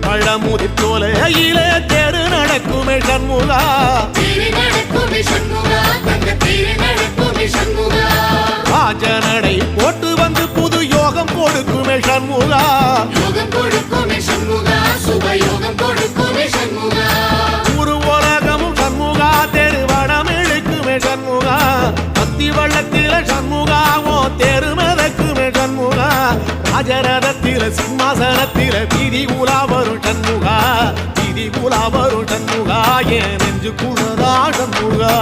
பழமுதிர் சோலையிலே தேரு நடக்குமே சண்முகா ராஜனடை போட்டு வந்து புது யோகம் கொடுக்குமே சண்முகா ஒரு உலகமும் சண்முகா தெருவடம் இழுக்குமே சண்முகா பத்தி வள்ளத்தில சண்முகாவோ தெரு மிதக்குமே சண்முகா ராஜரதத்தில சிம்மாசனத்தில வீதி உலா வரும் சண்முகா வீதி உலா வரும் சண்முகா என் நெஞ்சு குளதா சண்முகா